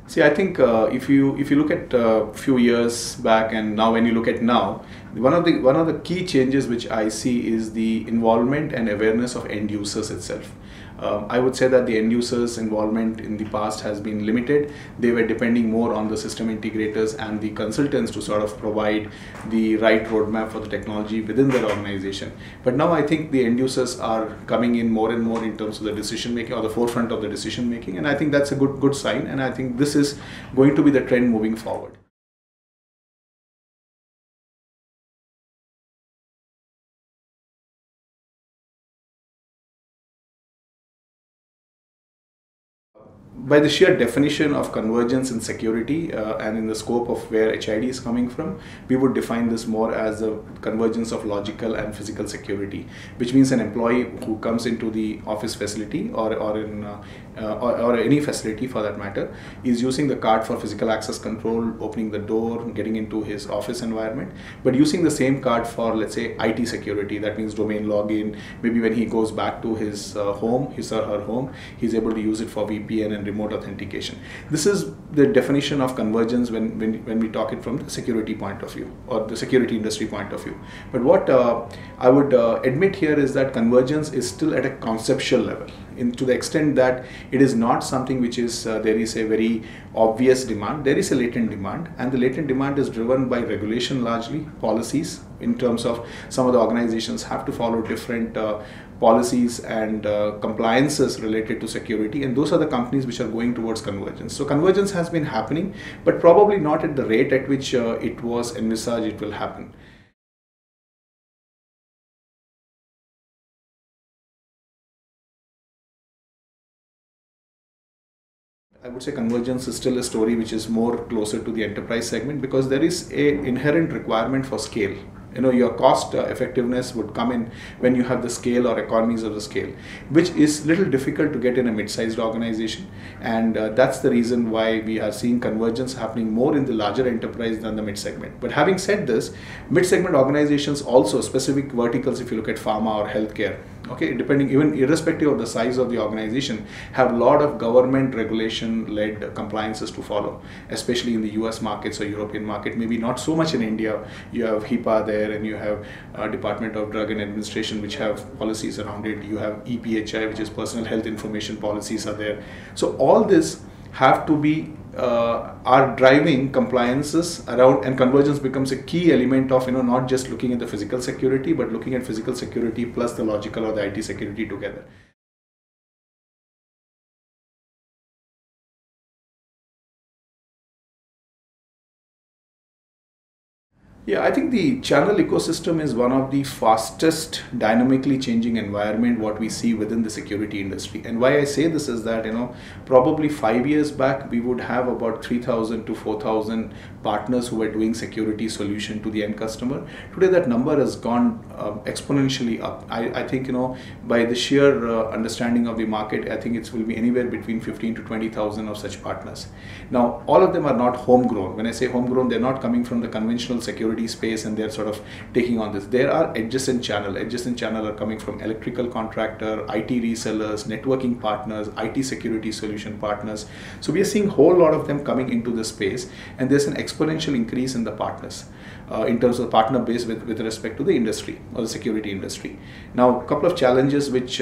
See, I think if you look at a few years back and now, when you look at now, one of the key changes which I see is the involvement and awareness of end users itself. I would say that the end users' involvement in the past has been limited. They were depending more on the system integrators and the consultants to sort of provide the right roadmap for the technology within their organization. But now I think the end users are coming in more and more in terms of the decision making, or the forefront of the decision making, and I think that's a good sign. And I think this is going to be the trend moving forward. By the sheer definition of convergence in security and in the scope of where HID is coming from, we would define this more as a convergence of logical and physical security, which means an employee who comes into the office facility or any facility for that matter is using the card for physical access control, opening the door, getting into his office environment, but using the same card for, let's say, IT security. That means domain login. Maybe when he goes back to his home, his or her home, he's able to use it for VPN and remote authentication. This is the definition of convergence when we talk it from the security point of view, or the security industry point of view. But what I would admit here is that convergence is still at a conceptual level, to the extent that it is not something which is there is a very obvious demand. There is a latent demand, and the latent demand is driven by regulation, largely policies, in terms of some of the organizations have to follow different policies and compliances related to security, and those are the companies which are going towards convergence. So convergence has been happening, but probably not at the rate at which it was envisaged it will happen. I would say convergence is still a story which is more closer to the enterprise segment, because there is a inherent requirement for scale. Your cost effectiveness would come in when you have the scale or economies of the scale, which is little difficult to get in a mid-sized organization, and that's the reason why we are seeing convergence happening more in the larger enterprise than the mid-segment. But having said this, mid-segment organizations also, specific verticals, if you look at pharma or healthcare, okay, depending, even irrespective of the size of the organization, have a lot of government regulation led compliances to follow, especially in the US markets or European market. Maybe not so much in India. You have HIPAA there, and you have Department of Drug and Administration, which have policies around it. You have EPHI, which is personal health information policies are there. So all this have to be are driving compliances around, and convergence becomes a key element of not just looking at the physical security, but looking at physical security plus the logical or the IT security together. Yeah, I think the channel ecosystem is one of the fastest dynamically changing environment what we see within the security industry. And why I say this is that, probably 5 years back, we would have about 3,000 to 4,000 partners who were doing security solution to the end customer. Today, that number has gone exponentially up. I think, by the sheer understanding of the market, I think it will be anywhere between 15 to 20,000 of such partners. Now, all of them are not homegrown. When I say homegrown, they're not coming from the conventional security space and they're sort of taking on this. There are adjacent channel. Adjacent channel are coming from electrical contractor, IT resellers, networking partners, IT security solution partners. So we are seeing a whole lot of them coming into this space, and there's an exponential increase in the partners in terms of partner base with respect to the industry or the security industry. Now, a couple of challenges which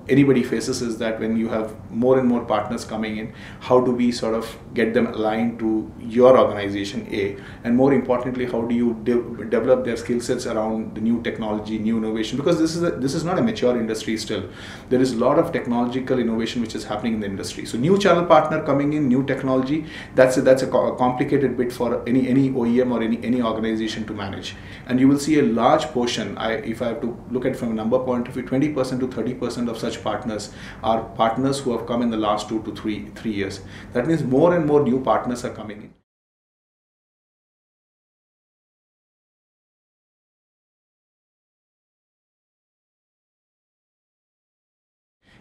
anybody faces is that when you have more and more partners coming in, how do we sort of get them aligned to your organization, A, and more importantly, how do you develop their skill sets around the new technology, new innovation, because this is not a mature industry still. There is a lot of technological innovation which is happening in the industry. So new channel partner coming in, new technology, that's a complicated bit for any OEM or any organization to manage. And you will see a large portion, if I have to look at it from a number point of view, 20% to 30% of such partners are partners who have come in the last 2 to 3 years. That means more and more new partners are coming in.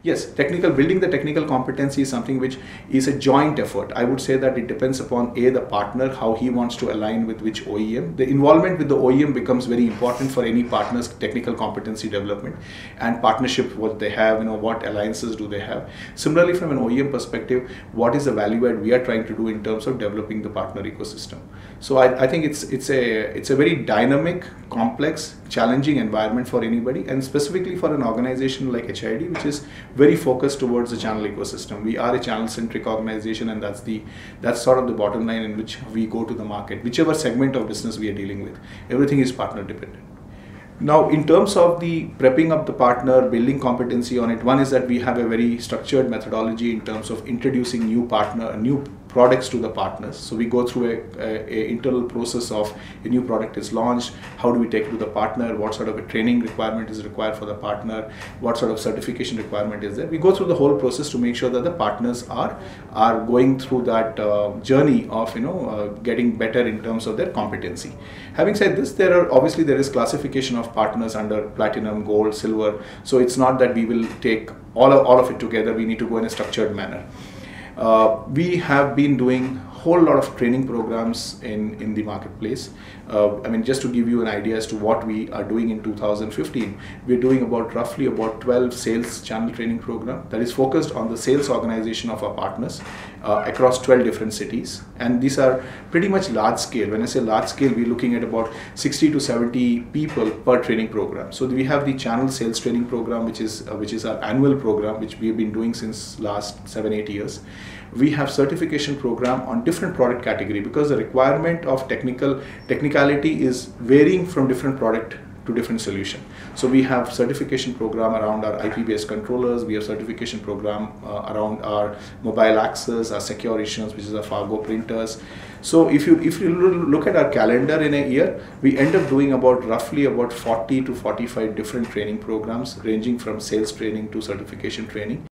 Yes, building the technical competency is something which is a joint effort. I would say that it depends upon the partner, how he wants to align with which OEM. The involvement with the OEM becomes very important for any partner's technical competency development and partnership, what they have, what alliances do they have. Similarly, from an OEM perspective, what is the value add we are trying to do in terms of developing the partner ecosystem. So I think it's a very dynamic, complex, challenging environment for anybody, and specifically for an organization like HID, which is very focused towards the channel ecosystem. We are a channel-centric organization, and that's sort of the bottom line in which we go to the market. Whichever segment of business we are dealing with, everything is partner dependent. Now, in terms of the prepping up the partner, building competency on it, one is that we have a very structured methodology in terms of introducing new products to the partners. So we go through a internal process of a new product is launched, how do we take it to the partner, what sort of a training requirement is required for the partner, what sort of certification requirement is there. We go through the whole process to make sure that the partners are going through that journey of getting better in terms of their competency. Having said this, there is classification of partners under platinum, gold, silver. So it's not that we will take all of it together. We need to go in a structured manner. We have been doing whole lot of training programs in the marketplace. Just to give you an idea as to what we are doing in 2015, we're doing roughly about 12 sales channel training program that is focused on the sales organization of our partners across 12 different cities, and these are pretty much large scale. When I say large scale, we're looking at about 60 to 70 people per training program. So we have the channel sales training program, which is our annual program, which we have been doing since last 7-8 years. We have certification program on different product category, because the requirement of technicality is varying from different product to different solution. So we have certification program around our IP based controllers. We have certification program around our mobile access, our secure issuance, which is our Fargo printers. So if you look at our calendar in a year, we end up doing roughly about 40 to 45 different training programs, ranging from sales training to certification training.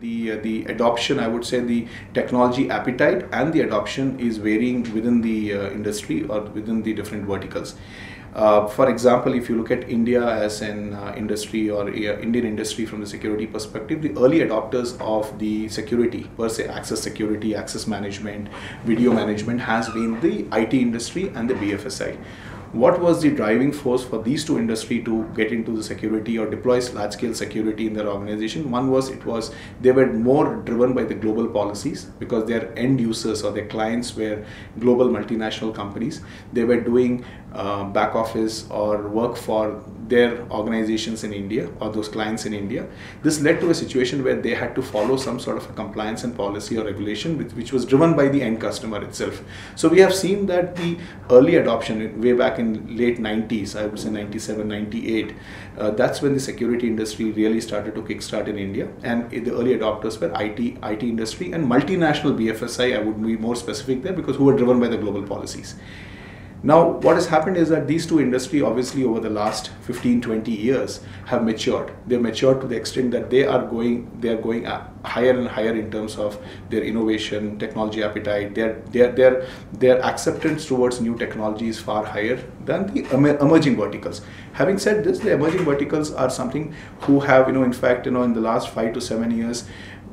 The adoption, I would say the technology appetite and the adoption is varying within the industry or within the different verticals. For example, if you look at India as an industry or Indian industry from the security perspective, the early adopters of the security, per se, access security, access management, video management, has been the IT industry and the BFSI. What was the driving force for these two industries to get into the security or deploy large-scale security in their organization? One was they were more driven by the global policies, because their end users or their clients were global multinational companies. They were doing back office or work for their organizations in India or those clients in India. This led to a situation where they had to follow some sort of a compliance and policy or regulation which was driven by the end customer itself. So we have seen that the early adoption way back in late 90s, I would say 97, 98, that's when the security industry really started to kickstart in India, and the early adopters were IT industry and multinational BFSI. I would be more specific there, because who were driven by the global policies. Now, what has happened is that these two industries, obviously over the last 15-20 years, have matured. They've matured to the extent that they are going higher and higher in terms of their innovation, technology appetite. Their acceptance towards new technology is far higher than the emerging verticals. Having said this, the emerging verticals are something who have, in fact, in the last 5 to 7 years,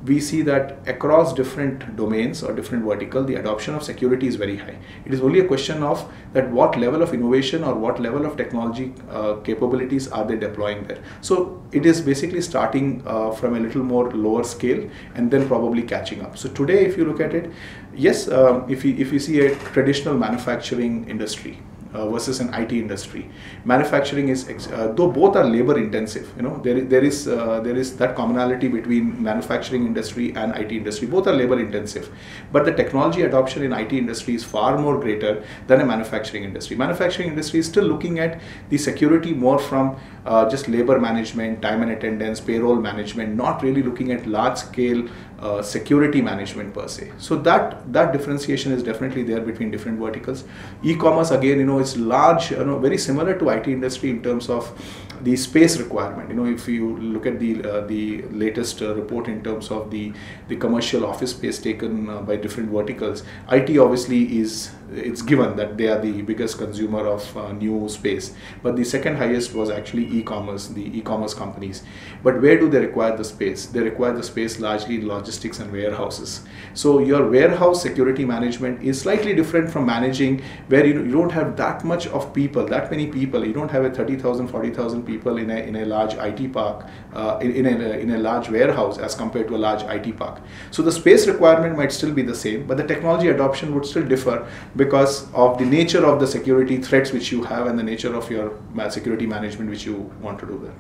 we see that across different domains or different vertical, the adoption of security is very high. It is only a question of that what level of innovation or what level of technology capabilities are they deploying there. So it is basically starting from a little more lower scale and then probably catching up. So today, if you look at it, yes, if you see a traditional manufacturing industry versus an IT industry. Manufacturing is, though both are labor intensive, there is that commonality between manufacturing industry and IT industry. Both are labor intensive, but the technology adoption in IT industry is far more greater than a manufacturing industry. Manufacturing industry is still looking at the security more from just labor management, time and attendance, payroll management, not really looking at large scale security management per se. So that differentiation is definitely there between different verticals. E-commerce, again, it's large, very similar to IT industry in terms of the space requirement. If you look at the latest report in terms of the commercial office space taken by different verticals, IT obviously is it's given that they are the biggest consumer of new space. But the second highest was actually e-commerce, the e-commerce companies. But where do they require the space? They require the space largely in logistics and warehouses. So your warehouse security management is slightly different from managing where you don't have that much of people, that many people. You don't have a 30,000, 40,000 people in a large IT park, in a large warehouse as compared to a large IT park. So the space requirement might still be the same, but the technology adoption would still differ because of the nature of the security threats which you have and the nature of your security management which you want to do there.